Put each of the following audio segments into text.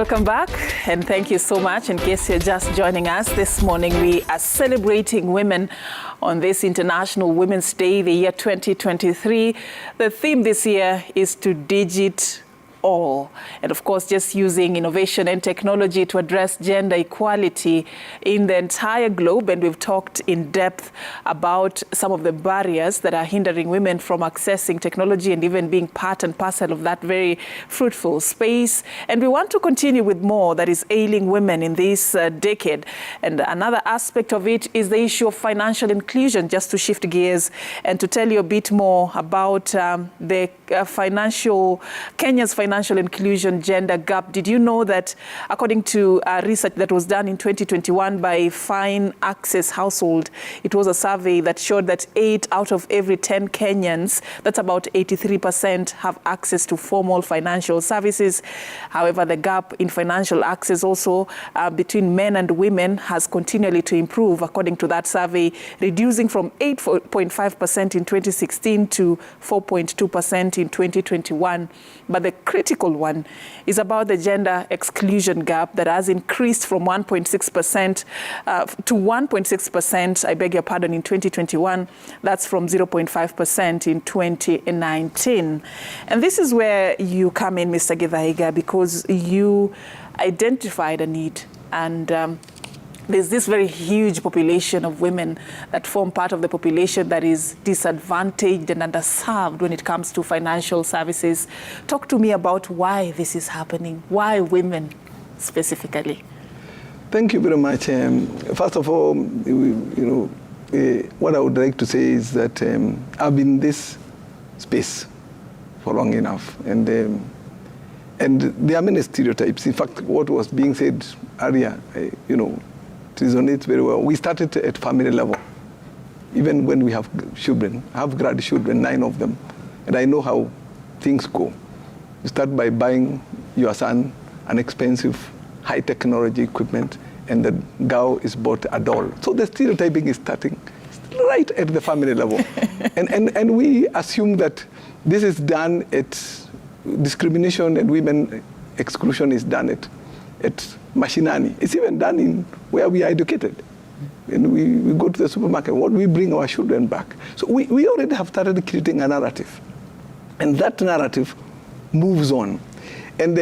Welcome back, and thank you so much. In case you're just joining us this morning, we are celebrating women on this International Women's Day, the year 2023. The theme this year is to digit all. And of course, just using innovation and technology to address gender equality in the entire globe. And we've talked in depth about some of the barriers that are hindering women from accessing technology and even being part and parcel of that very fruitful space. And we want to continue with more that is ailing women in this decade. And another aspect of it is the issue of financial inclusion, just to shift gears and to tell you a bit more about Kenya's financial inclusion gender gap. Did you know that according to research that was done in 2021 by Fine Access Household, it was a survey that showed that 8 out of every 10 Kenyans, that's about 83%, have access to formal financial services. However, the gap in financial access also between men and women has continually to improve, according to that survey, reducing from 8.5% in 2016 to 4.2% in 2021. But the critical one is about the gender exclusion gap that has increased from 1.6% to 1.6%, I beg your pardon, in 2021. That's from 0.5% in 2019. And this is where you come in, Mr. Githaiga, because you identified a need, and there's this very huge population of women that form part of the population that is disadvantaged and underserved when it comes to financial services. Talk to me about why this is happening. Why women specifically? Thank you very much. First of all, what I would like to say is that I've been in this space for long enough, and there are many stereotypes. In fact, what was being said earlier, it resonates very well. We started at family level. Even when we have children, I have grandchildren, 9 of them, and I know how things go. You start by buying your son an expensive, high technology equipment, and the girl is bought a doll. So the stereotyping is starting right at the family level. and we assume that this is done at discrimination and women exclusion is done at mashinani. It's even done in where we are educated. And we go to the supermarket, what we bring our children back. So we already have started creating a narrative. And that narrative moves on. And,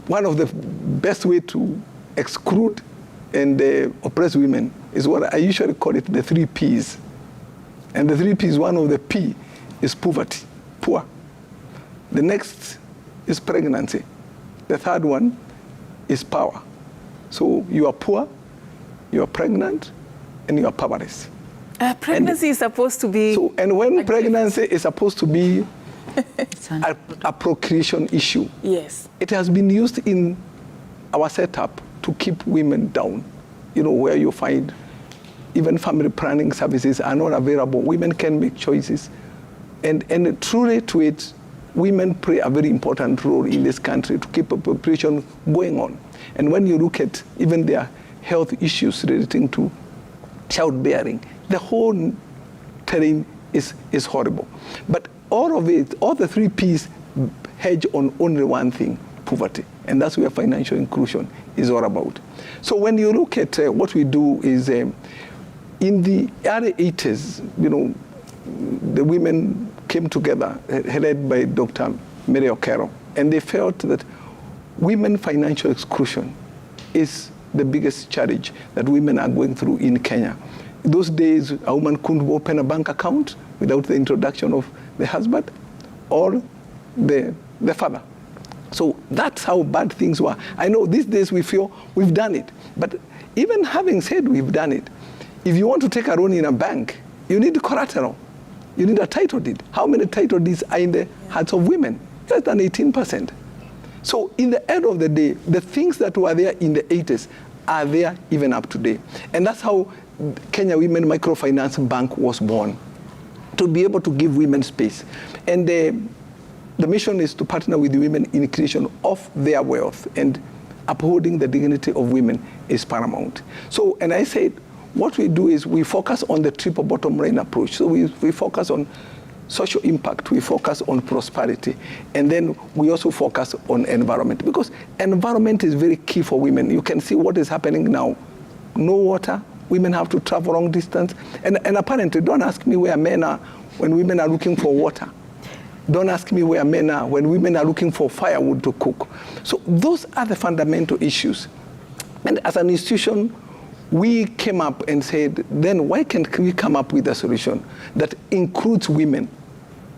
one of the best way to exclude and oppress women is what I usually call it the 3 Ps. And the 3 Ps, one of the P is poverty, poor. The next is pregnancy. The third one is power. So you are poor, you are pregnant, and you are powerless. Pregnancy is supposed to be... And when pregnancy is supposed to be a procreation issue, yes, it has been used in our setup to keep women down. Where you find even family planning services are not available. Women can make choices. And truly to it, women play a very important role in this country to keep a population going on. And when you look at even their health issues relating to childbearing, the whole terrain is horrible. But all of it, all the 3 Ps hedge on only one thing, poverty. And that's where financial inclusion is all about. So when you look at what we do is, in the early 80s, the women came together, headed by Dr. Mary Okero, and they felt that women financial exclusion is the biggest challenge that women are going through in Kenya. In those days, a woman couldn't open a bank account without the introduction of the husband or the father. So that's how bad things were. I know these days we feel we've done it, but even having said we've done it, if you want to take a loan in a bank, you need collateral. You need a title deed. How many title deeds are in the hands of women? Less than 18%. So in the end of the day, the things that were there in the 80s are there even up today. And that's how Kenya Women Microfinance Bank was born, to be able to give women space. And the mission is to partner with the women in creation of their wealth, and upholding the dignity of women is paramount. So, and I said, what we do is we focus on the triple bottom line approach. So we focus on social impact, we focus on prosperity. And then we also focus on environment, because environment is very key for women. You can see what is happening now. No water, women have to travel long distance. And apparently, don't ask me where men are when women are looking for water. Don't ask me where men are when women are looking for firewood to cook. So those are the fundamental issues. And as an institution, we came up and said, then why can't we come up with a solution that includes women,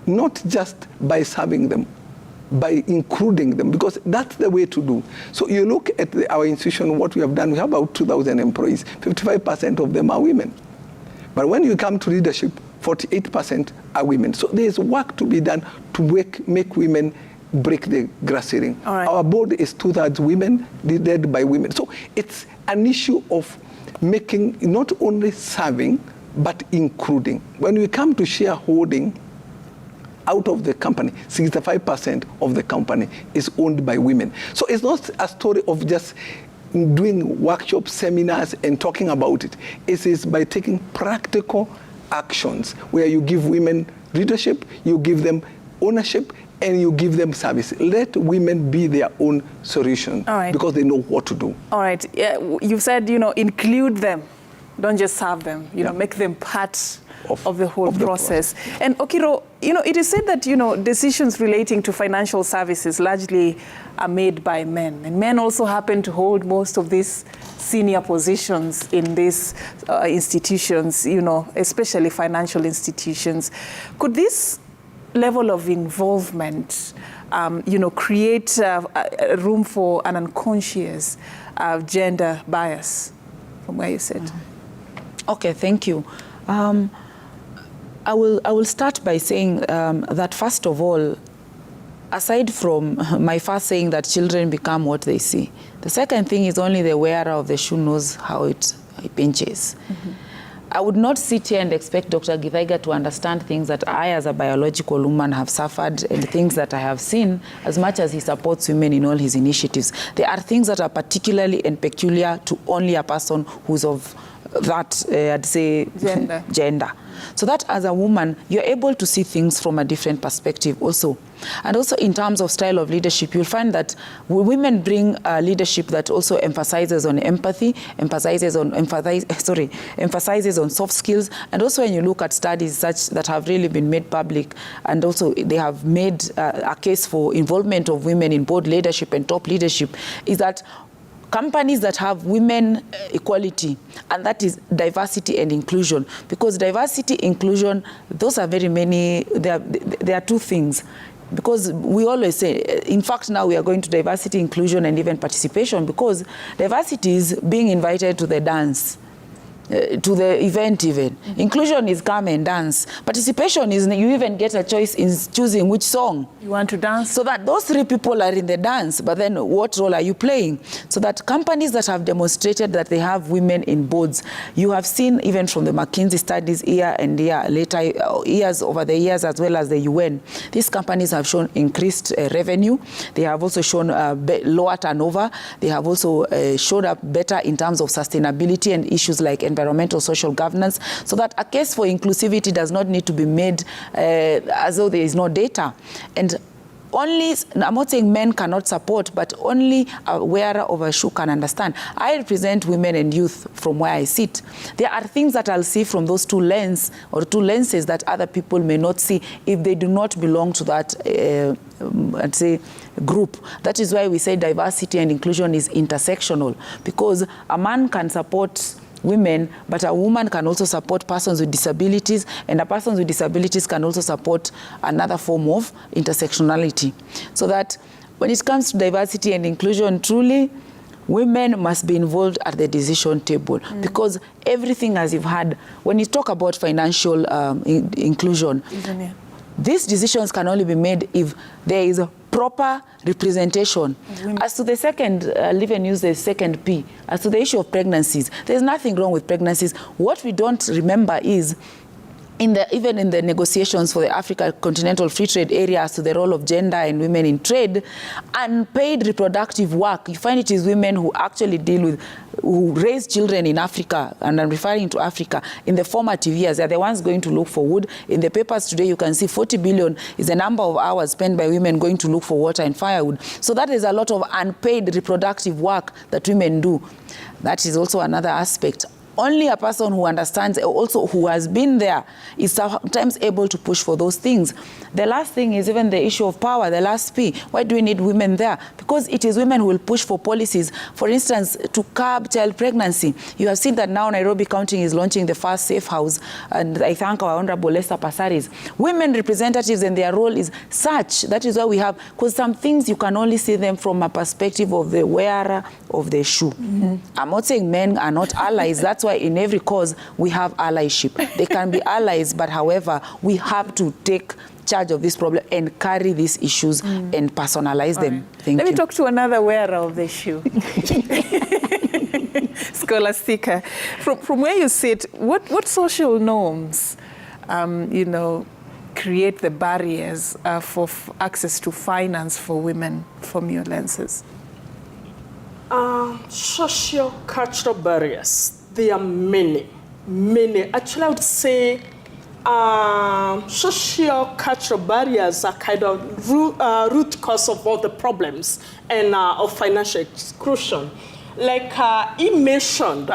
not just by serving them, by including them, because that's the way to do. So you look at our institution, what we have done, we have about 2,000 employees, 55% of them are women. But when you come to leadership, 48% are women. So there's work to be done to make women break the glass ceiling. Right. Our board is 2/3 women, led by women. So it's an issue of making, not only serving, but including. When we come to shareholding, out of the company, 65% of the company is owned by women. So it's not a story of just doing workshops, seminars, and talking about it. It is by taking practical actions where you give women leadership, you give them ownership, and you give them service. Let women be their own solution, because they know what to do. All right. Yeah, you've said, include them. Don't just serve them. Make them part of the whole process. Yeah. And Okiro, it is said that, decisions relating to financial services largely are made by men. And men also happen to hold most of these senior positions in these institutions, especially financial institutions. Could this level of involvement, create room for an unconscious gender bias, from where you said? Okay, thank you. I will start by saying that, first of all, aside from my first saying that children become what they see, the second thing is only the wearer of the shoe knows how it pinches. Mm-hmm. I would not sit here and expect Dr. Githaiga to understand things that I, as a biological woman, have suffered, and things that I have seen, as much as he supports women in all his initiatives. There are things that are particularly and peculiar to only a person who's of that, I'd say, gender. So that as a woman, you're able to see things from a different perspective also. And also in terms of style of leadership, you'll find that women bring leadership that also emphasizes on empathy, emphasizes on soft skills. And also when you look at studies such that have really been made public, and also they have made a case for involvement of women in board leadership and top leadership, is that companies that have women equality, and that is diversity and inclusion, because diversity, inclusion, those are very many, there are two things. Because we always say, in fact, now we are going to diversity, inclusion, and even participation, because diversity is being invited to the dance, to the event even. Mm-hmm. Inclusion is come and dance. Participation is you even get a choice in choosing which song you want to dance. So that those three people are in the dance, but then what role are you playing? So that companies that have demonstrated that they have women in boards, you have seen even from the McKinsey studies year and year later, years over the years, as well as the UN, these companies have shown increased revenue. They have also shown lower turnover. They have also showed up better in terms of sustainability and issues like environmental social governance, so that a case for inclusivity does not need to be made as though there is no data. And only, I'm not saying men cannot support, but only a wearer of a shoe can understand. I represent women and youth from where I sit. There are things that I'll see from those two lenses that other people may not see if they do not belong to that I'd say group. That is why we say diversity and inclusion is intersectional, because a man can support women, but a woman can also support persons with disabilities, and a person with disabilities can also support another form of intersectionality. So that when it comes to diversity and inclusion, truly, women must be involved at the decision table, because everything, as you've had, when you talk about financial inclusion, these decisions can only be made if there is a proper representation. As to the second, I'll even use the second P, as to the issue of pregnancies, there's nothing wrong with pregnancies. What we don't remember is even in the negotiations for the Africa Continental Free Trade Area as to the role of gender and women in trade, unpaid reproductive work, you find it is women who actually who raise children in Africa, and I'm referring to Africa, in the formative years. They're the ones going to look for wood. In the papers today, you can see 40 billion is the number of hours spent by women going to look for water and firewood. So that is a lot of unpaid reproductive work that women do. That is also another aspect. Only a person who understands, also who has been there, is sometimes able to push for those things. The last thing is even the issue of power, the last P. Why do we need women there? Because it is women who will push for policies, for instance, to curb child pregnancy. You have seen that now Nairobi County is launching the first safe house, and I thank our Honorable Lester Passaris. Women representatives and their role is such, that is why we have, because some things you can only see them from a perspective of the wearer of the shoe. I'm not saying men are not allies, that's why in every cause we have allyship. They can be allies, but however, we have to take charge of this problem and carry these issues and personalize them. Thank you. Let me talk to another wearer of the shoe. Scholastica. From where you sit, what social norms, create the barriers for access to finance for women from your lenses? Socio-cultural barriers, there are many. Actually, I would say socio-cultural barriers are kind of root cause of all the problems and of financial exclusion. Like he mentioned,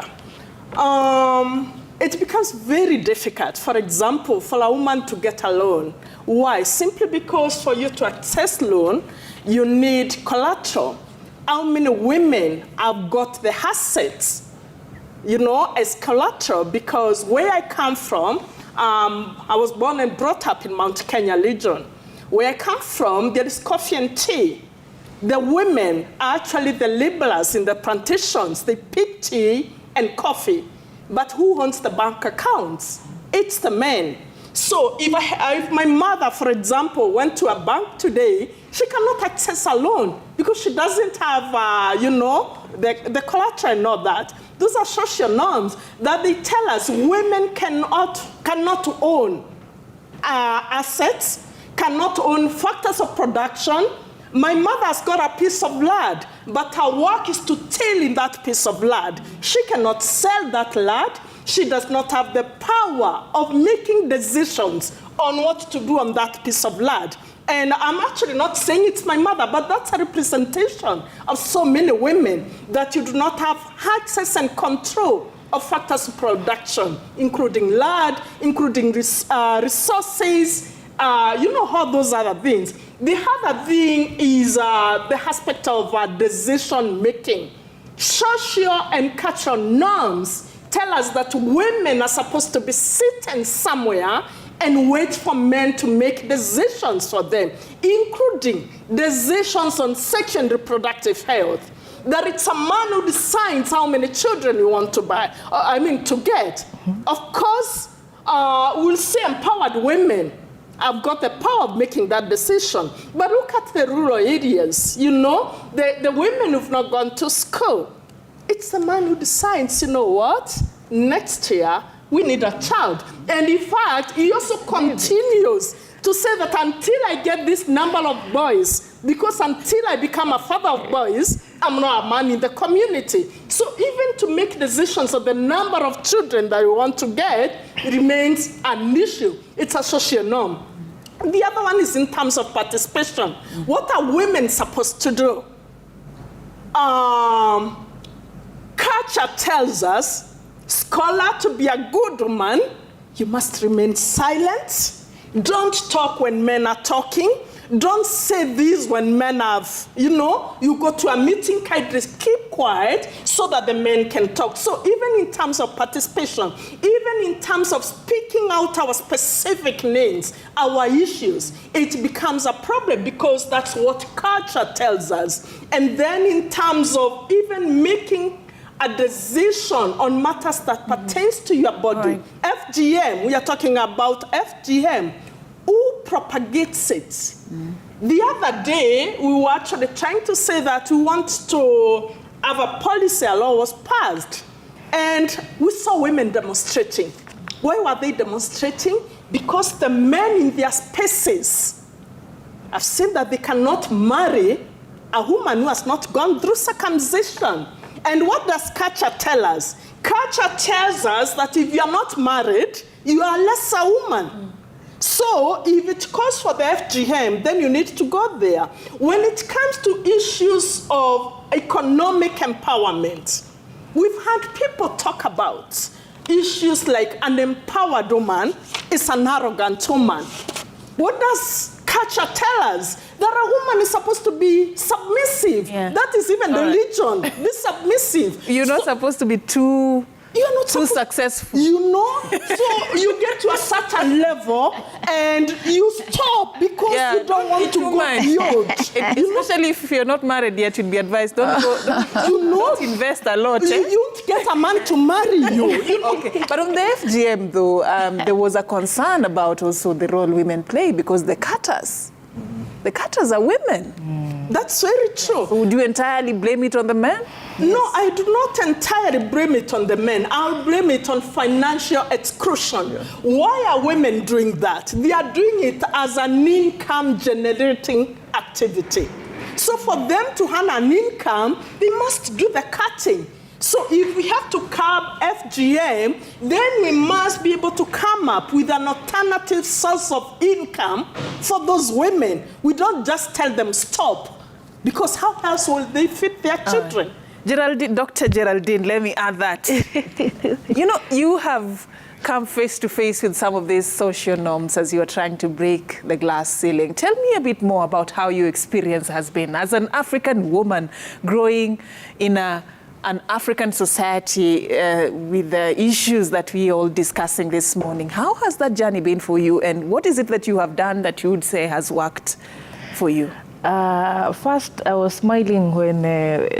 it becomes very difficult, for example, for a woman to get a loan. Why? Simply because for you to access loan, you need collateral. How many women have got the assets, as collateral? Because where I come from, I was born and brought up in Mount Kenya region. Where I come from, there is coffee and tea. The women are actually the laborers in the plantations. They pick tea and coffee. But who owns the bank accounts? It's the men. So if my mother, for example, went to a bank today, she cannot access a loan because she doesn't have, the collateral and all that. Those are social norms that they tell us women cannot own assets, cannot own factors of production. My mother's got a piece of land, but her work is to till in that piece of land. She cannot sell that land. She does not have the power of making decisions on what to do on that piece of land. And I'm actually not saying it's my mother, but that's a representation of so many women that you do not have access and control of factors of production, including land, including resources, all those other things. The other thing is the aspect of decision making. Social and cultural norms tell us that women are supposed to be sitting somewhere and wait for men to make decisions for them, including decisions on sex and reproductive health. That it's a man who decides how many children you want to to get. Of course, we'll say empowered women have got the power of making that decision. But look at the rural areas, the women who've not gone to school. It's the man who decides, next year, we need a child. And in fact, he also continues to say that until I get this number of boys, because until I become a father of boys, I'm not a man in the community. So even to make decisions of the number of children that you want to get remains an issue. It's a social norm. The other one is in terms of participation. What are women supposed to do? Culture tells us, scholar, to be a good woman, you must remain silent. Don't talk when men are talking. Don't say this when men have, you go to a meeting, just keep quiet so that the men can talk. So even in terms of participation, even in terms of speaking out our specific needs, our issues, it becomes a problem because that's what culture tells us. And then in terms of even making a decision on matters that pertains to your body. Right. FGM, we are talking about FGM. Who propagates it? The other day, we were actually trying to say that we want to have a policy, a law was passed, and we saw women demonstrating. Why were they demonstrating? Because the men in their spaces have said that they cannot marry a woman who has not gone through circumcision. And what does culture tell us? Culture tells us that if you are not married, you are less a woman. So if it calls for the FGM, then you need to go there. When it comes to issues of economic empowerment, we've had people talk about issues like an empowered woman is an arrogant woman. What does culture tell us? That a woman is supposed to be submissive. Yeah. That is even religion. Be submissive. You're not supposed to be too successful. You know? So you get to a certain level and you stop because you don't want to go beyond. Especially if you're not married yet, you'd be advised, don't invest a lot. You won't get a man to marry you. Okay. But on the FGM, though, there was a concern about also the role women play because the cutters are women. That's very true. So would you entirely blame it on the men? No, I do not entirely blame it on the men. I'll blame it on financial exclusion. Yeah. Why are women doing that? They are doing it as an income generating activity. So for them to earn an income, they must do the cutting. So if we have to curb FGM, then we must be able to come up with an alternative source of income for those women. We don't just tell them stop, because how else will they feed their children? Dr. Geraldine, let me add that. You know, you have come face to face with some of these social norms as you are trying to break the glass ceiling. Tell me a bit more about how your experience has been as an African woman growing in an African society with the issues that we are all discussing this morning. How has that journey been for you, and what is it that you have done that you would say has worked for you? First, I was smiling when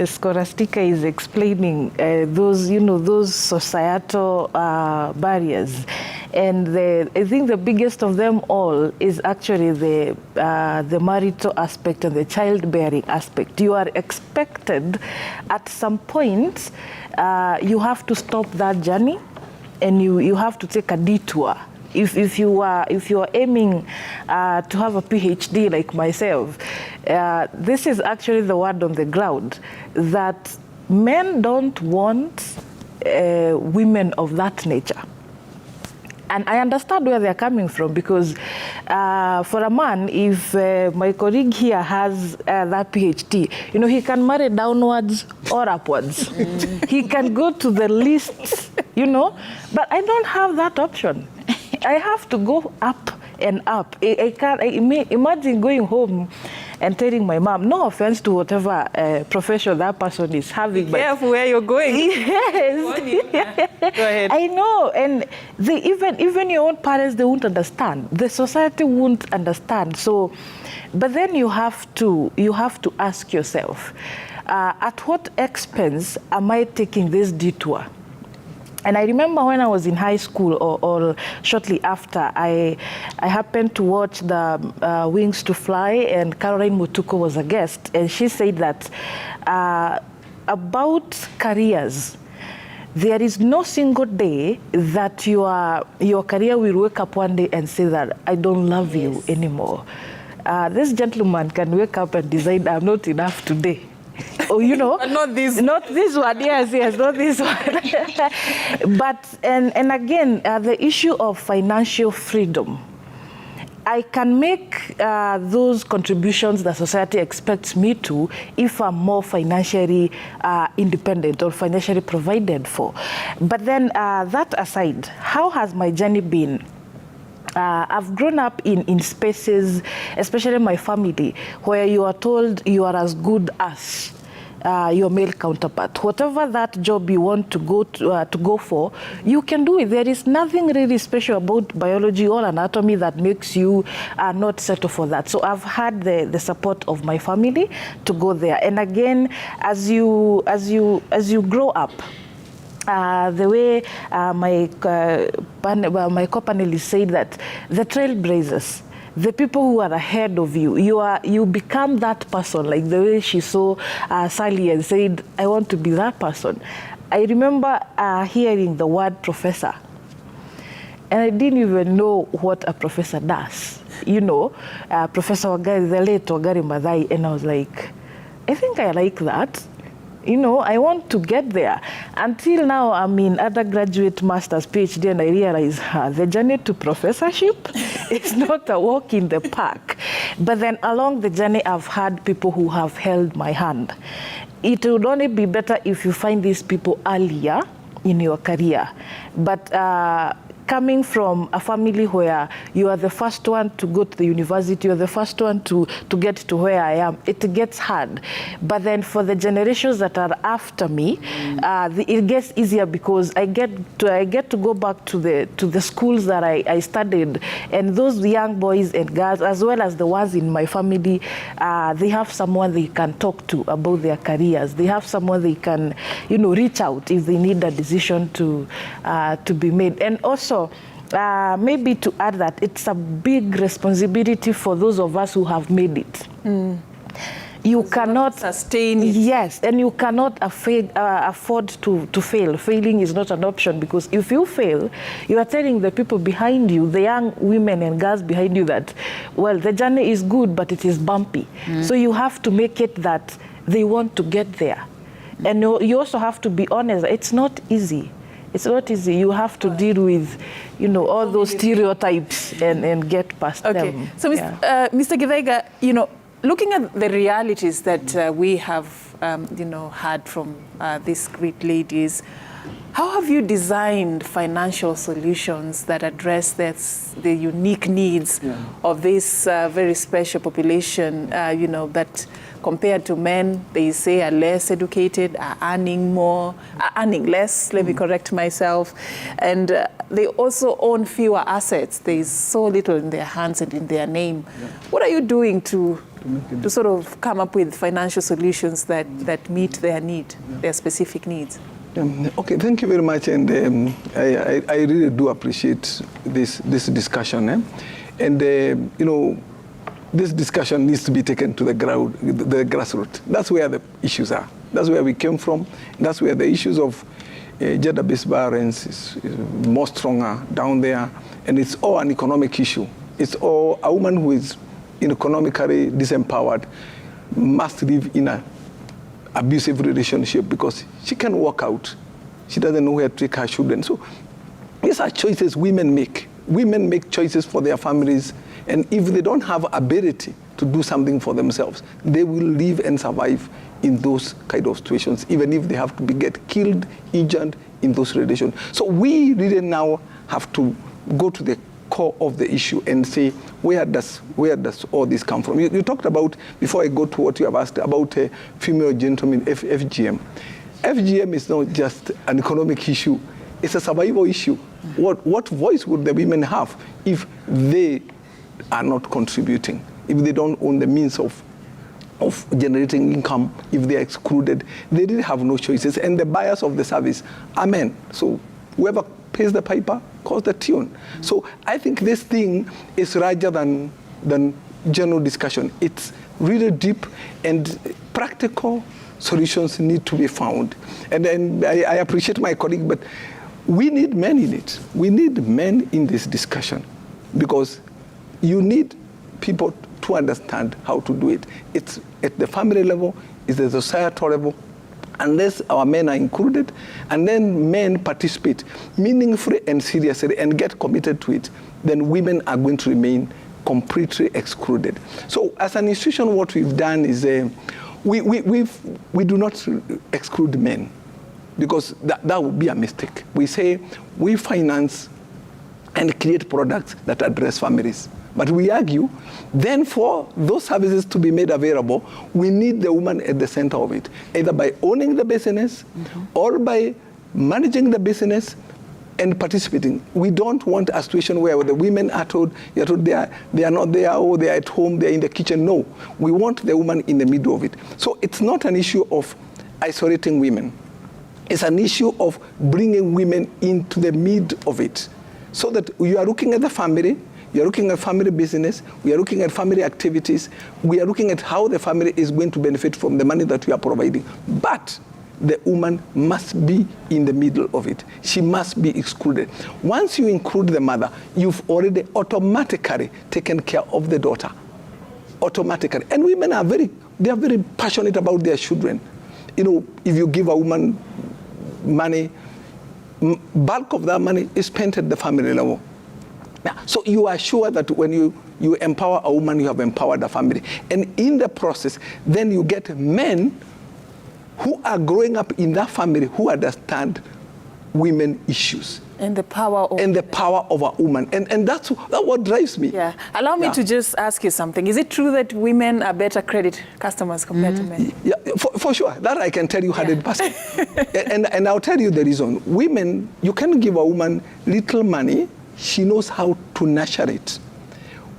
Scholastica is explaining those societal barriers, and I think the biggest of them all is actually the marital aspect and the childbearing aspect. You are expected at some point, you have to stop that journey, and you have to take a detour. If you are aiming to have a PhD like myself, this is actually the word on the ground, that men don't want women of that nature. And I understand where they're coming from, because for a man, if my colleague here has that PhD, he can marry downwards or upwards. He can go to the least, but I don't have that option. I have to go up and up. I can't imagine going home and telling my mom, no offense to whatever profession that person is having. Be careful where you're going. Yes. Go ahead. I know, and even your own parents, they won't understand. The society won't understand. So, but then you have to ask yourself, at what expense am I taking this detour? And I remember when I was in high school or shortly after, I happened to watch the Wings to Fly, and Caroline Mutuku was a guest, and she said that about careers, there is no single day that your career will wake up one day and say that I don't love you anymore. This gentleman can wake up and decide I'm not enough today. Oh, But not this one. Yes, not this one. But and again, the issue of financial freedom. I can make those contributions that society expects me to if I'm more financially independent or financially provided for. But then that aside, how has my journey been? I've grown up in spaces, especially my family, where you are told you are as good as your male counterpart. Whatever that job you want to go for, you can do it. There is nothing really special about biology or anatomy that makes you not settle for that. So I've had the support of my family to go there. And again, as you grow up, the way my co-panelists said that the trailblazers, the people who are ahead of you, you become that person, like the way she saw Sally and said, I want to be that person. I remember hearing the word professor. and I didn't even know what a professor does. You know, Professor Wagari, the late Wagari Maathai, and I was like, I think I like that. You know, I want to get there. Until now, I'm in undergraduate, master's, PhD, and I realize the journey to professorship is not a walk in the park. But then along the journey, I've had people who have held my hand. It would only be better if you find these people earlier in your career. But coming from a family where you are the first one to go to the university, you're the first one to get to where I am, it gets hard. But then for the generations that are after me, it gets easier because I get to go back to the schools that I studied, and those young boys and girls, as well as the ones in my family, they have someone they can talk to about their careers. They have someone they can, you know, reach out if they need a decision to be made. And also, maybe to add that it's a big responsibility for those of us who have made it. You cannot sustain it. Yes, and you cannot afford to fail. Failing is not an option, because if you fail, you are telling the people behind you, the young women and girls behind you, that, well, the journey is good, but it is bumpy. So you have to make it that they want to get there. And you also have to be honest. It's not easy. It's not easy. You have to deal with, you know, all those stereotypes and get past them. Okay. So, Mr. Githaiga, you know, looking at the realities that we have, you know, had from these great ladies, how have you designed financial solutions that address the unique needs of this very special population, you know, that compared to men, they say are less educated, are earning less, let me correct myself, and they also own fewer assets. There is so little in their hands and in their name. What are you doing to sort of come up with financial solutions that meet their need, their specific needs? Okay, thank you very much, and I really do appreciate this discussion. And you know, this discussion needs to be taken to the grassroots. That's where the issues are. That's where we came from. That's where the issues of gender-based violence is more stronger down there, and it's all an economic issue. It's all a woman who is economically disempowered must live in an abusive relationship because she can walk out. She doesn't know where to take her children. So these are choices women make. Women make choices for their families, and if they don't have ability to do something for themselves, they will live and survive in those kind of situations, even if they have to get killed, injured in those relations. So we really now have to go to the core of the issue and say, where does all this come from? You talked about, before I go to what you have asked, about female gentlemen, FGM. FGM is not just an economic issue, it's a survival issue. What voice would the women have if they are not contributing, if they don't own the means of generating income, if they are excluded? They really have no choices, and the buyers of the service are men. So whoever pays the piper calls the tune. So I think this thing is larger than general discussion. It's really deep, and practical solutions need to be found. And then I appreciate my colleague, but we need men in it. We need men in this discussion, because you need people to understand how to do it. It's at the family level, it's at the societal level. Unless our men are included, and then men participate meaningfully and seriously and get committed to it, then women are going to remain completely excluded. So as an institution, what we've done is we do not exclude men, because that would be a mistake. We say we finance and create products that address families. But we argue, then for those services to be made available, we need the woman at the center of it, either by owning the business or by managing the business and participating. We don't want a situation where the women are told they are not there, or they are at home, they are in the kitchen. No, we want the woman in the middle of it. So it's not an issue of isolating women. It's an issue of bringing women into the middle of it, so that you are looking at the family, you're looking at family business, we are looking at family activities, we are looking at how the family is going to benefit from the money that we are providing. But the woman must be in the middle of it. She must be excluded. Once you include the mother, you've already automatically taken care of the daughter. Automatically. And women are very passionate about their children. You know, if you give a woman money, bulk of that money is spent at the family level. So you are sure that when you empower a woman, you have empowered the family. And in the process, then you get men who are growing up in that family who understand women issues. And the power of a woman. And that's what drives me. Yeah. Allow me to just ask you something. Is it true that women are better credit customers compared to men? Yeah, for sure. That I can tell you 100%. And I'll tell you the reason. Women, you can give a woman little money, she knows how to nurture it.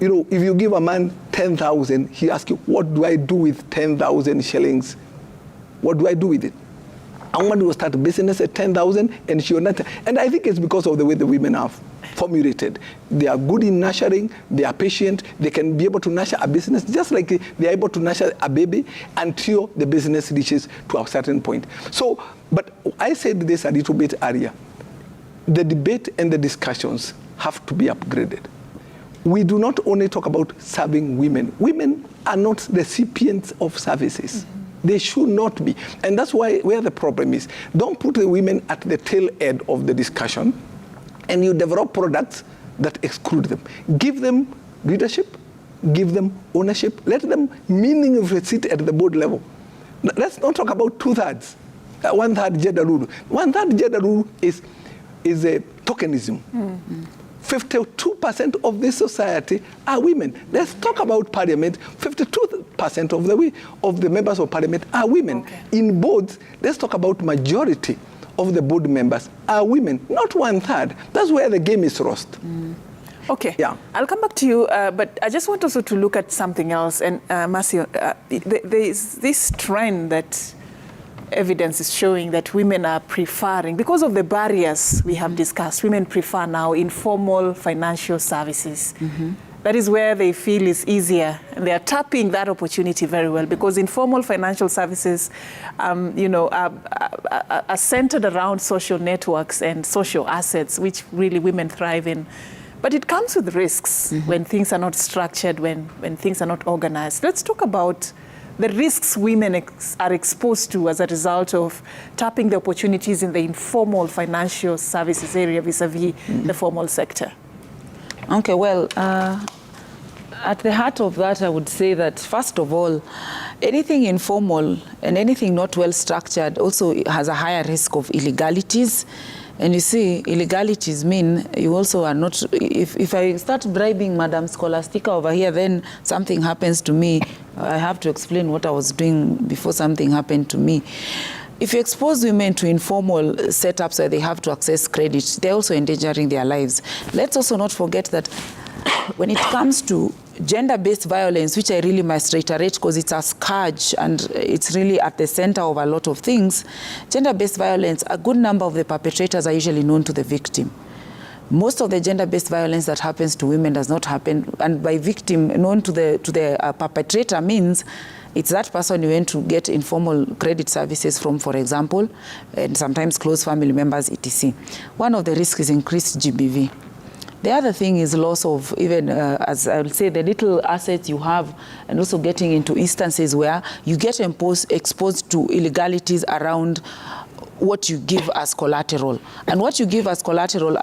You know, if you give a man 10,000, he asks you, what do I do with 10,000 shillings? What do I do with it? A woman will start a business at 10,000 and she will not. And I think it's because of the way the women are formulated. They are good in nurturing, they are patient, they can be able to nurture a business just like they are able to nurture a baby until the business reaches to a certain point. So, but I said this a little bit earlier. The debate and the discussions have to be upgraded. We do not only talk about serving women. Women are not recipients of services. They should not be. And that's where the problem is. Don't put the women at the tail end of the discussion and you develop products that exclude them. Give them leadership, give them ownership, let them meaningfully sit at the board level. Let's not talk about 2/3, 1/3 gender rule. 1/3 gender rule is a tokenism. 52% of this society are women. Let's talk about parliament. 52% of the members of parliament are women. Okay. In boards, let's talk about majority of the board members are women, not 1/3. That's where the game is lost. Okay. Yeah. I'll come back to you, but I just want also to look at something else. And Marcio, there is this trend that evidence is showing that women are preferring, because of the barriers we have discussed, women prefer now informal financial services. That is where they feel is easier, and they are tapping that opportunity very well, because informal financial services, are centered around social networks and social assets, which really women thrive in. But it comes with risks when things are not structured, when things are not organized. Let's talk about the risks women are exposed to as a result of tapping the opportunities in the informal financial services area vis-a-vis the formal sector. Okay, well, at the heart of that, I would say that, first of all, anything informal and anything not well structured also has a higher risk of illegalities. And you see, illegalities mean you also are not, if I start bribing Madam Scholastica over here, then something happens to me. I have to explain what I was doing before something happened to me. If you expose women to informal setups where they have to access credit, they're also endangering their lives. Let's also not forget that when it comes to gender-based violence, which I really must reiterate because it's a scourge and it's really at the center of a lot of things, gender-based violence, a good number of the perpetrators are usually known to the victim. Most of the gender-based violence that happens to women does not happen, and by victim, known to the perpetrator means it's that person you went to get informal credit services from, for example, and sometimes close family members, etc. One of the risks is increased GBV. The other thing is loss of even, as I will say, the little assets you have, and also getting into instances where you get exposed to illegalities around what you give as collateral. And what you give as collateral,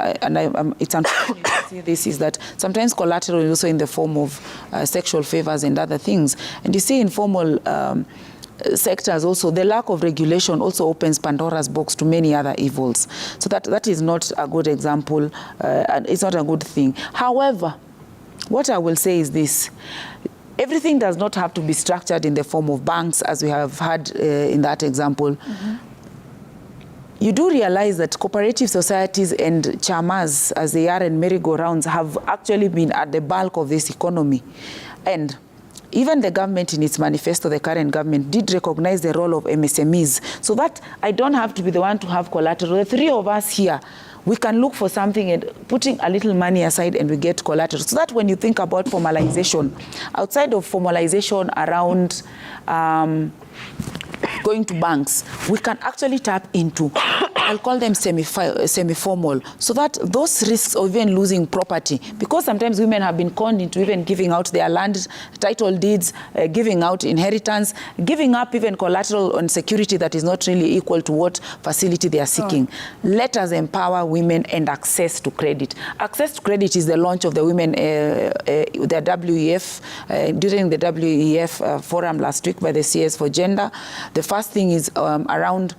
it's unfortunate to see this, is that sometimes collateral is also in the form of sexual favors and other things. And you see informal sectors also, the lack of regulation also opens Pandora's box to many other evils. So that is not a good example, and it's not a good thing. However, what I will say is this: everything does not have to be structured in the form of banks, as we have had in that example. You do realize that cooperative societies and chamas, as they are in merry-go-rounds, have actually been at the bulk of this economy. And even the government in its manifesto, the current government, did recognize the role of MSMEs. So that I don't have to be the one to have collateral. The three of us here, we can look for something and putting a little money aside and we get collateral. So that when you think about formalization, outside of formalization around going to banks, we can actually tap into, I'll call them semi-formal, so that those risks of even losing property, because sometimes women have been conned into even giving out their land title deeds, giving out inheritance, giving up even collateral on security that is not really equal to what facility they are seeking. Let us empower women and access to credit. Access to credit is the launch of the women, the WEF, during the WEF forum last week by the CS for Gender. The first thing is around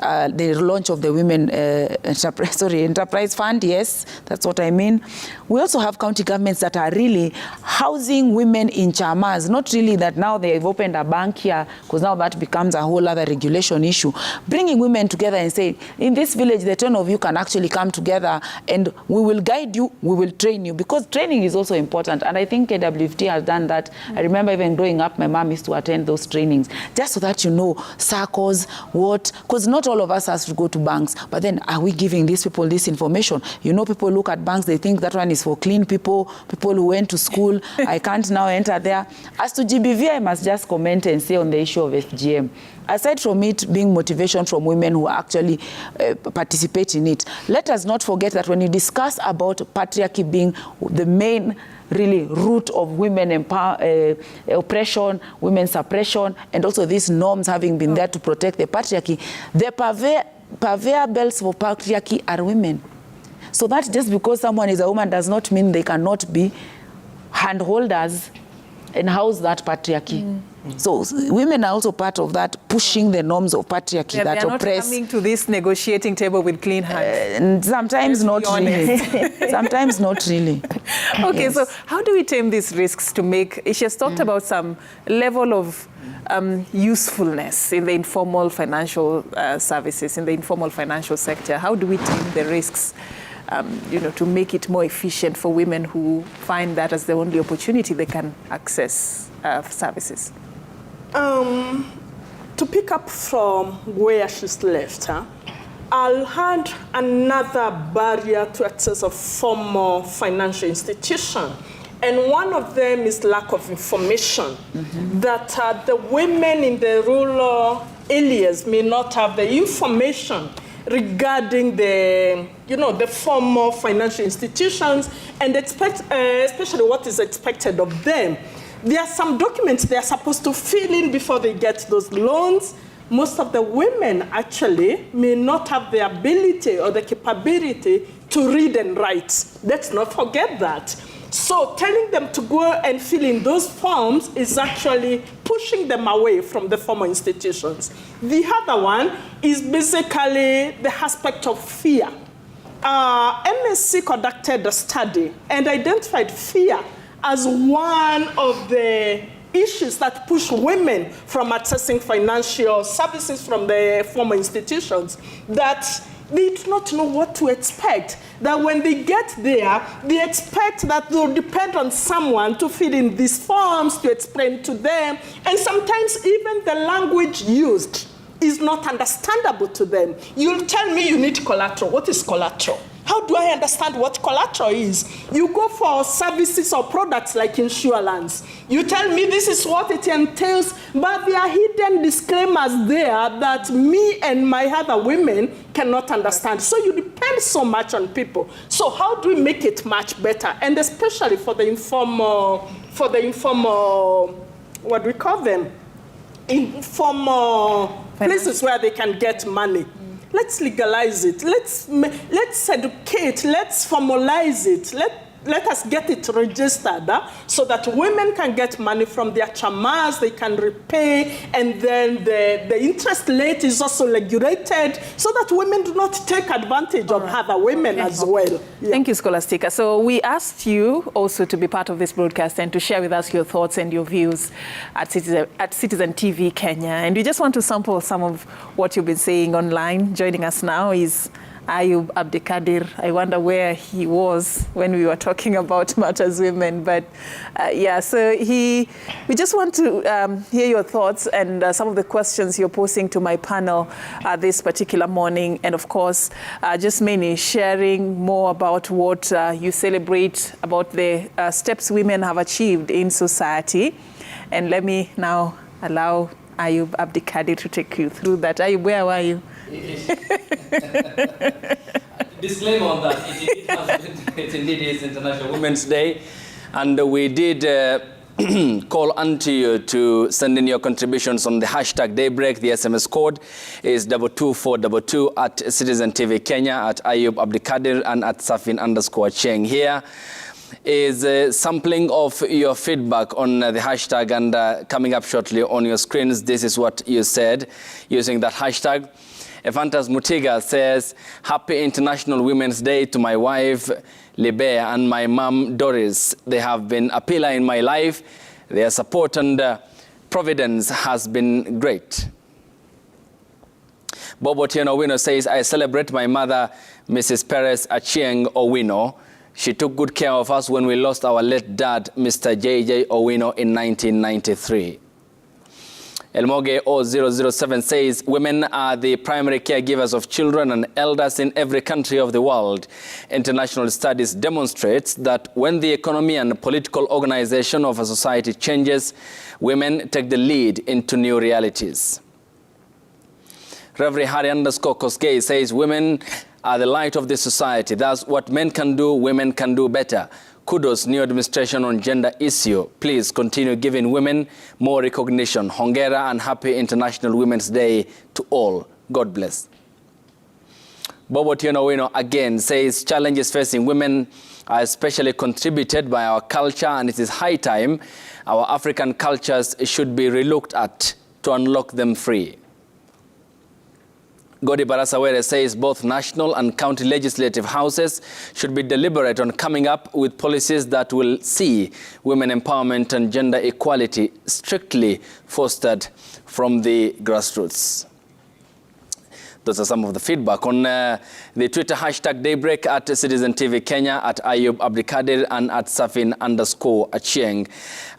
the launch of the Women Enterprise Fund. Yes, that's what I mean. We also have county governments that are really housing women in chamas. Not really that now they've opened a bank here, because now that becomes a whole other regulation issue. Bringing women together and saying, in this village, the 10 of you can actually come together and we will guide you, we will train you, because training is also important. And I think KWFT has done that. I remember even growing up, my mom used to attend those trainings, just so that you know, circles, what, because not all of us has to go to banks, but then are we giving these people this information? You know, people look at banks, they think that one is for clean people, people who went to school. I can't now enter there. As to GBV, I must just comment and say on the issue of FGM. Aside from it being motivation from women who actually participate in it, let us not forget that when you discuss about patriarchy being the main really root of women oppression, women suppression, and also these norms having been there to protect the patriarchy, the purveyors for patriarchy are women. So that just because someone is a woman does not mean they cannot be handholders and house that patriarchy. So women are also part of that, pushing the norms of patriarchy that oppress. They are not coming to this negotiating table with clean hands. Sometimes not really. Sometimes not really. Okay, Yes. so how do we tame these risks to make, she has talked about some level of usefulness in the informal financial services, in the informal financial sector. How do we tame the risks, to make it more efficient for women who find that as the only opportunity they can access services? To pick up from where she's left, I'll add another barrier to access of formal financial institution. And one of them is lack of information, that the women in the rural areas may not have the information regarding the, the formal financial institutions and especially what is expected of them. There are some documents they are supposed to fill in before they get those loans. Most of the women actually may not have the ability or the capability to read and write. Let's not forget that. So telling them to go and fill in those forms is actually pushing them away from the formal institutions. The other one is basically the aspect of fear. MSc conducted a study and identified fear as one of the issues that push women from accessing financial services from the formal institutions, that they do not know what to expect. That when they get there, they expect that they'll depend on someone to fill in these forms, to explain to them, and sometimes even the language used is not understandable to them. You'll tell me you need collateral. What is collateral? How do I understand what collateral is? You go for services or products like insurance. You tell me this is what it entails, but there are hidden disclaimers there that me and my other women cannot understand. So you depend so much on people. So how do we make it much better? And especially for the informal, what do we call them? Informal places where they can get money. Let's legalize it. Let's educate. Let's formalize it. Let us get it registered so that women can get money from their chamas, they can repay, and then the interest rate is also regulated so that women do not take advantage of other women as well. Yeah. Thank you, Scholastica. So we asked you also to be part of this broadcast and to share with us your thoughts and your views at Citizen TV Kenya. And we just want to sample some of what you've been saying online. Joining us now is Ayub Abdikadir. I wonder where he was when we were talking about Matters Women, but so we just want to hear your thoughts and some of the questions you're posing to my panel this particular morning, and of course, just mainly sharing more about what you celebrate about the steps women have achieved in society. And let me now allow Ayub Abdikadir to take you through that. Ayub, where were you? Disclaimer on that, it indeed is International Women's Day, and we did call unto you to send in your contributions on the hashtag Daybreak. The SMS code is 22422 at Citizen TV Kenya, at Ayub Abdikadir, and at Safin_Cheng. Here is a sampling of your feedback on the hashtag, and coming up shortly on your screens, this is what you said using that hashtag. Evantas Mutiga says, Happy International Women's Day to my wife, Libea, and my mom, Doris. They have been a pillar in my life. Their support and providence has been great. Bobo Tieno Owino says, I celebrate my mother, Mrs. Perez Achieng Owino. She took good care of us when we lost our late dad, Mr. J.J. Owino, in 1993. Elmoge 007 says, women are the primary caregivers of children and elders in every country of the world. International studies demonstrates that when the economy and political organization of a society changes, women take the lead into new realities. Reverend Harry_Kosgei says, women are the light of the society. Thus, what men can do, women can do better. Kudos, new administration on gender issue. Please continue giving women more recognition. Hongera and happy International Women's Day to all. God bless. Bobo Tieno Owino again says, challenges facing women are especially contributed by our culture, and it is high time our African cultures should be relooked at to unlock them free. Godi Barasawere says both national and county legislative houses should be deliberate on coming up with policies that will see women empowerment and gender equality strictly fostered from the grassroots. Those are some of the feedback on the Twitter hashtag Daybreak, at Citizen TV Kenya, at Ayub Abdikadir, and at Safin_Achieng.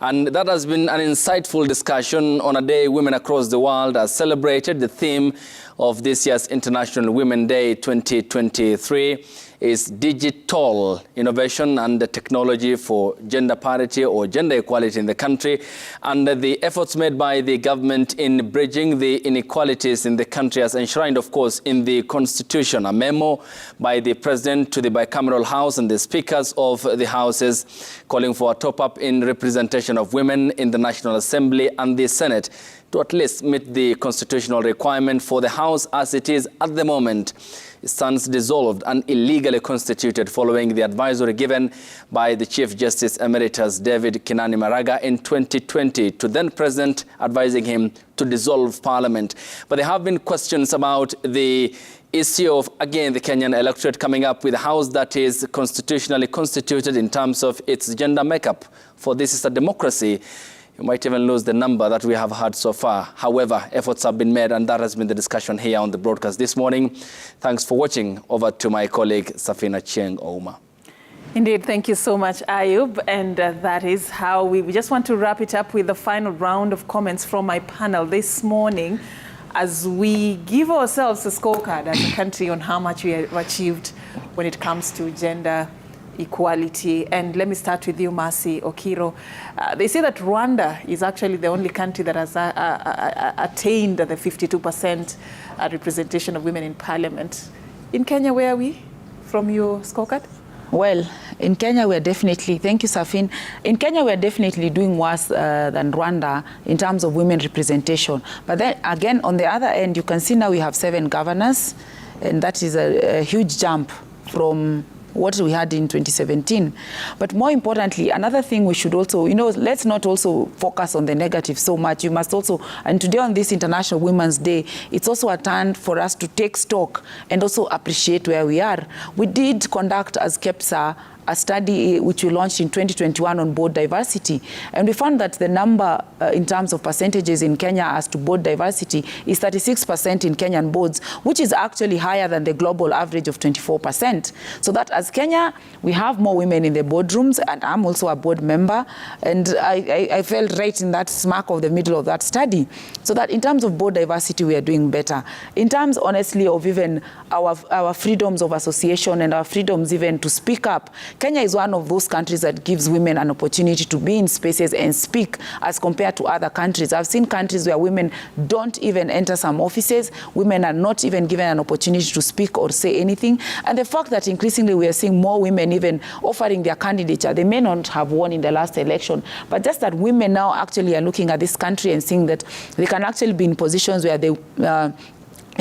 And that has been an insightful discussion on a day women across the world have celebrated. The theme of this year's International Women's Day 2023 is digital innovation and the technology for gender parity or gender equality in the country, and the efforts made by the government in bridging the inequalities in the country as enshrined, of course, in the Constitution. A memo by the President to the bicameral House and the speakers of the Houses calling for a top-up in representation of women in the National Assembly and the Senate to at least meet the constitutional requirement for the House as it is at the moment. It stands dissolved and illegally constituted following the advisory given by the Chief Justice Emeritus David Kinani Maraga in 2020 to then President advising him to dissolve Parliament. But there have been questions about the issue of, again, the Kenyan electorate coming up with a House that is constitutionally constituted in terms of its gender makeup. For this is a democracy. You might even lose the number that we have had so far. However, efforts have been made, and that has been the discussion here on the broadcast this morning. Thanks for watching. Over to my colleague, Safin_Achieng Ouma. Indeed, thank you so much, Ayub. And that is how we just want to wrap it up with the final round of comments from my panel this morning as we give ourselves a scorecard as a country on how much we have achieved when it comes to gender equality. And let me start with you, Mercy Okiro. They say that Rwanda is actually the only country that has attained the 52% representation of women in parliament. In Kenya, where are we from your scorecard? Well, in Kenya, we're definitely, thank you, Safin. In Kenya, we're definitely doing worse than Rwanda in terms of women representation. But then again, on the other end, you can see now we have 7 governors, and that is a huge jump from what we had in 2017. But more importantly, another thing we should also, let's not also focus on the negative so much. You must also, and today on this International Women's Day, it's also a turn for us to take stock and also appreciate where we are. We did conduct, as KEPSA, a study which we launched in 2021 on board diversity. And we found that the number in terms of percentages in Kenya as to board diversity is 36% in Kenyan boards, which is actually higher than the global average of 24%. So that as Kenya, we have more women in the boardrooms, and I'm also a board member. And I felt right in that smack of the middle of that study. So that in terms of board diversity, we are doing better. In terms, honestly, of even our freedoms of association and our freedoms even to speak up, Kenya is one of those countries that gives women an opportunity to be in spaces and speak as compared to other countries. I've seen countries where women don't even enter some offices. Women are not even given an opportunity to speak or say anything. And the fact that increasingly we are seeing more women even offering their candidature, they may not have won in the last election, but just that women now actually are looking at this country and seeing that they can actually be in positions where they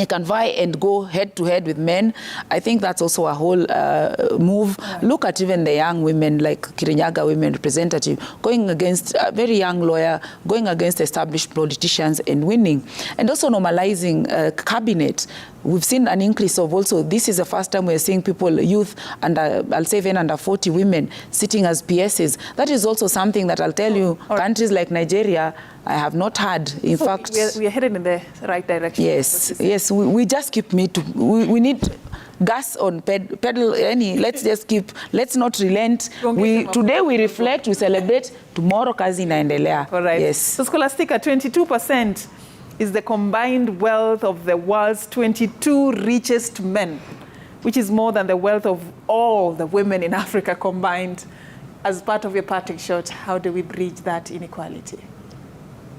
can vie and go head-to-head with men. I think that's also a whole move. Yeah. Look at even the young women, like Kirinyaga women representative, going against a very young lawyer, going against established politicians and winning. And also normalizing cabinet. We've seen an increase of also, this is the first time we're seeing people, youth, and I'll say even under 40 women sitting as PSs. That is also something that I'll tell you, countries like Nigeria, I have not had. In fact, we are headed in the right direction. Yes, yes. We just keep we need gas on pedal. Let's not relent. Today we reflect, we celebrate. Tomorrow kazi inaendelea. All right. Yes. So Scholastica, 22% is the combined wealth of the world's 22 richest men, which is more than the wealth of all the women in Africa combined. As part of your parting shot, how do we bridge that inequality?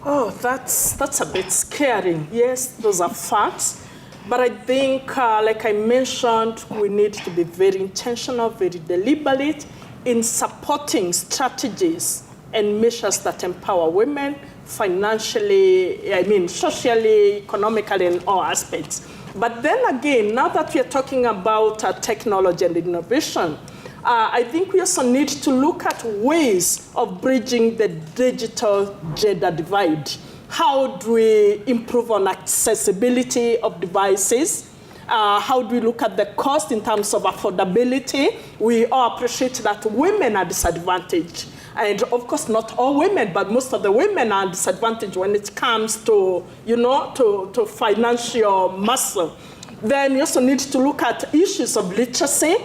Oh, that's a bit scary. Yes, those are facts. But I think, like I mentioned, we need to be very intentional, very deliberate in supporting strategies and measures that empower women financially, socially, economically, in all aspects. But then again, now that we are talking about technology and innovation, I think we also need to look at ways of bridging the digital gender divide. How do we improve on accessibility of devices? How do we look at the cost in terms of affordability? We all appreciate that women are disadvantaged. And of course, not all women, but most of the women are disadvantaged when it comes to, to financial muscle. Then you also need to look at issues of literacy,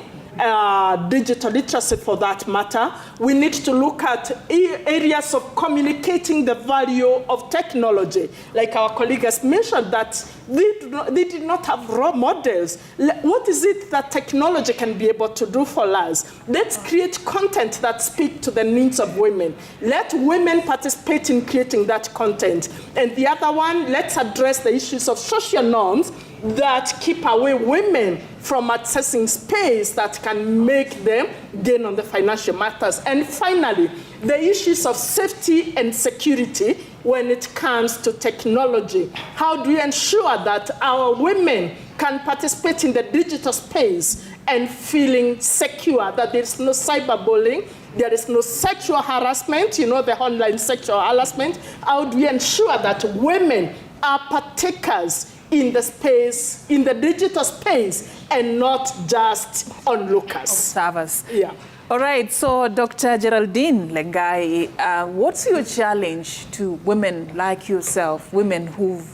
digital literacy for that matter. We need to look at areas of communicating the value of technology. Like our colleague has mentioned that they did not have role models. What is it that technology can be able to do for us? Let's create content that speaks to the needs of women. Let women participate in creating that content. And the other one, let's address the issues of social norms that keep away women from accessing space that can make them gain on the financial matters. And finally, the issues of safety and security when it comes to technology. How do we ensure that our women can participate in the digital space and feeling secure, that there is no cyberbullying, there is no sexual harassment, the online sexual harassment? How do we ensure that women are partakers in the space, in the digital space, and not just onlookers? Observers. Yeah. All right, so Dr. Geraldine Lengai, what's your challenge to women like yourself, women who've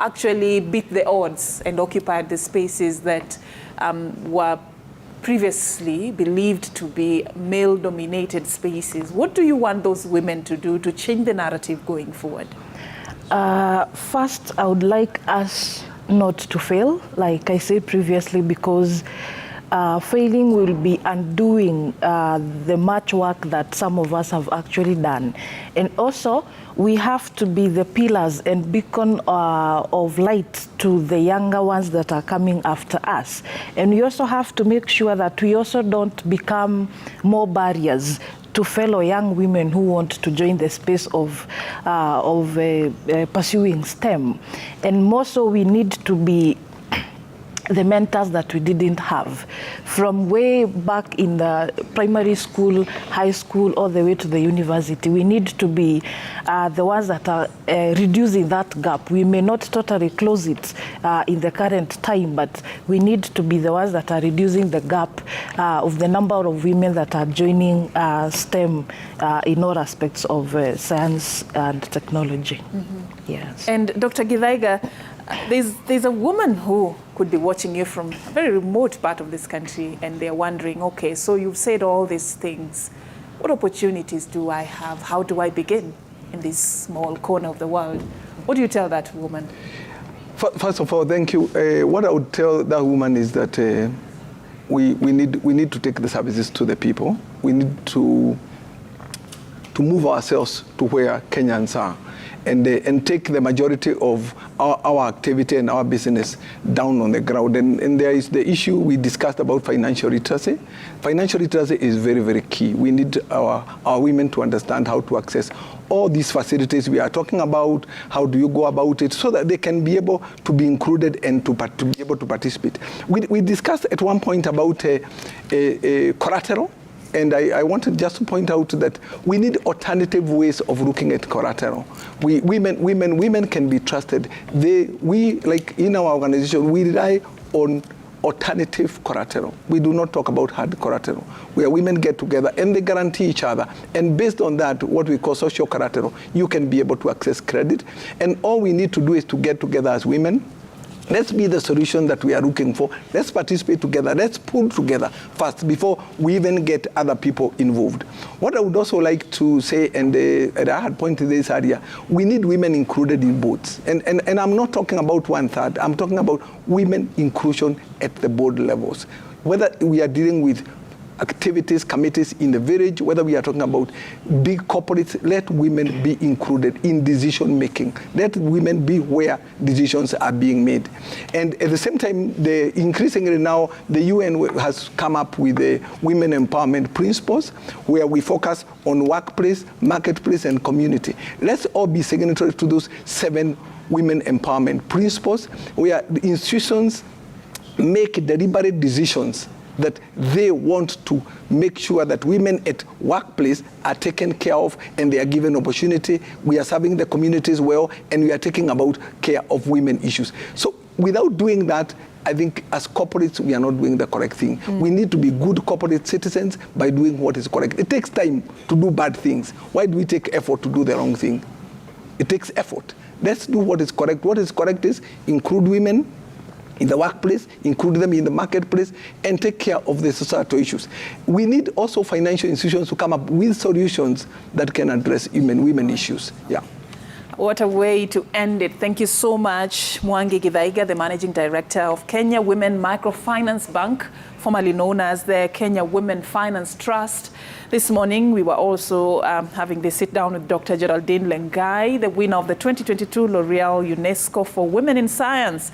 actually beat the odds and occupied the spaces that were previously believed to be male-dominated spaces? What do you want those women to do to change the narrative going forward? First, I would like us not to fail, like I said previously, because failing will be undoing the much work that some of us have actually done. And also, we have to be the pillars and beacon of light to the younger ones that are coming after us. And we also have to make sure that we also don't become more barriers to fellow young women who want to join the space of pursuing STEM. And more so, we need to be the mentors that we didn't have. From way back in the primary school, high school, all the way to the university, we need to be the ones that are reducing that gap. We may not totally close it in the current time, but we need to be the ones that are reducing the gap of the number of women that are joining STEM in all aspects of science and technology. Mm-hmm. Yes. And Dr. Githaiga, there's a woman who could be watching you from a very remote part of this country, and they're wondering, okay, so you've said all these things. What opportunities do I have? How do I begin in this small corner of the world? What do you tell that woman? First of all, thank you. What I would tell that woman is that we need to take the services to the people. We need to move ourselves to where Kenyans are, and take the majority of our activity and our business down on the ground. And there is the issue we discussed about financial literacy. Financial literacy is very, very key. We need our women to understand how to access all these facilities we are talking about. How do you go about it so that they can be able to be included and to be able to participate. We discussed at one point about collateral. And I wanted just to point out that we need alternative ways of looking at collateral. Women can be trusted. We, like in our organization, we rely on alternative collateral. We do not talk about hard collateral, where women get together and they guarantee each other. And based on that, what we call social collateral, you can be able to access credit. And all we need to do is to get together as women. Let's be the solution that we are looking for. Let's participate together. Let's pull together first before we even get other people involved. What I would also like to say, and I had pointed this earlier, we need women included in boards. And I'm not talking about 1/3. I'm talking about women inclusion at the board levels. Whether we are dealing with activities, committees in the village, whether we are talking about big corporates, let women be included in decision making. Let women be where decisions are being made. And at the same time, increasingly now, the UN has come up with the women empowerment principles, where we focus on workplace, marketplace, and community. Let's all be signatories to those 7 women empowerment principles, where the institutions make deliberate decisions that they want to make sure that women at workplace are taken care of and they are given opportunity. We are serving the communities well, and we are taking about care of women issues. So without doing that, I think as corporates, we are not doing the correct thing. We need to be good corporate citizens by doing what is correct. It takes time to do bad things. Why do we take effort to do the wrong thing? It takes effort. Let's do what is correct. What is correct is include women in the workplace, include them in the marketplace, and take care of the societal issues. We need also financial institutions to come up with solutions that can address women issues. Yeah. What a way to end it. Thank you so much, Mwangi Githaiga, the Managing Director of Kenya Women Microfinance Bank, formerly known as the Kenya Women Finance Trust. This morning, we were also having the sit down with Dr. Geraldine Lengai, the winner of the 2022 L'Oreal UNESCO for Women in Science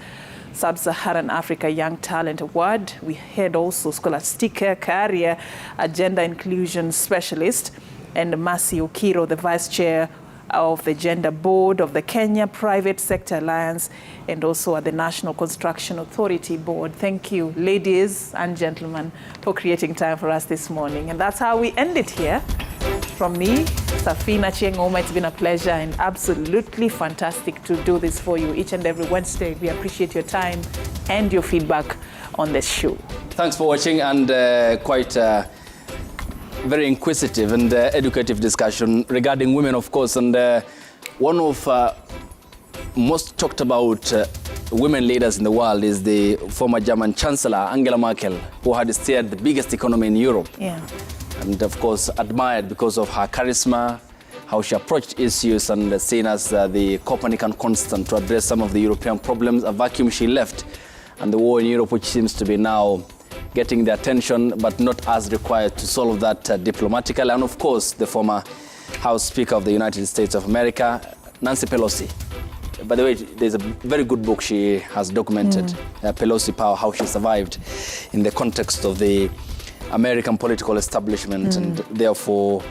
Sub-Saharan Africa Young Talent Award. We had also Scholastica Career, a gender inclusion specialist, and Mercy Okiro, the Vice Chair of the Gender Board of the Kenya Private Sector Alliance, and also at the National Construction Authority Board. Thank you, ladies and gentlemen, for creating time for us this morning. And that's how we end it here. From me, Safina Chiengoma, it's been a pleasure and absolutely fantastic to do this for you each and every Wednesday. We appreciate your time and your feedback on this show. Thanks for watching, and quite very inquisitive and educative discussion regarding women, of course. And one of most talked about women leaders in the world is the former German Chancellor, Angela Merkel, who had steered the biggest economy in Europe. Yeah. And of course admired because of her charisma, how she approached issues, and seen as the Copernican constant to address some of the European problems, a vacuum she left, and the war in Europe, which seems to be now getting the attention, but not as required to solve that diplomatically. And of course, the former House Speaker of the United States of America, Nancy Pelosi. By the way, there's a very good book she has documented, Pelosi Power, how she survived in the context of the American political establishment, and therefore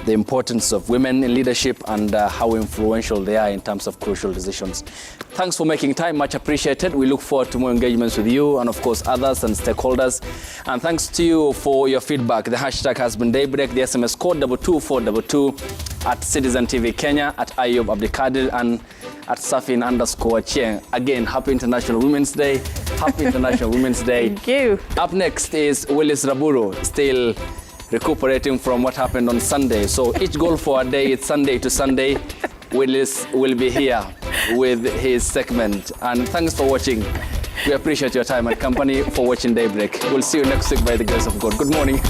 the importance of women in leadership and how influential they are in terms of crucial decisions. Thanks for making time, much appreciated. We look forward to more engagements with you and of course others and stakeholders. And thanks to you for your feedback. The hashtag has been Daybreak, the SMS code 22422 at Citizen TV Kenya, at Ayub Abdikadir, and at Safin_Chieng. Again, happy International Women's Day. Happy International Women's Day. Thank you. Up next is Willis Raburu, still recuperating from what happened on Sunday. So each goal for a day, it's Sunday to Sunday. Willis will be here with his segment. And thanks for watching. We appreciate your time and company for watching Daybreak. We'll see you next week by the grace of God. Good morning.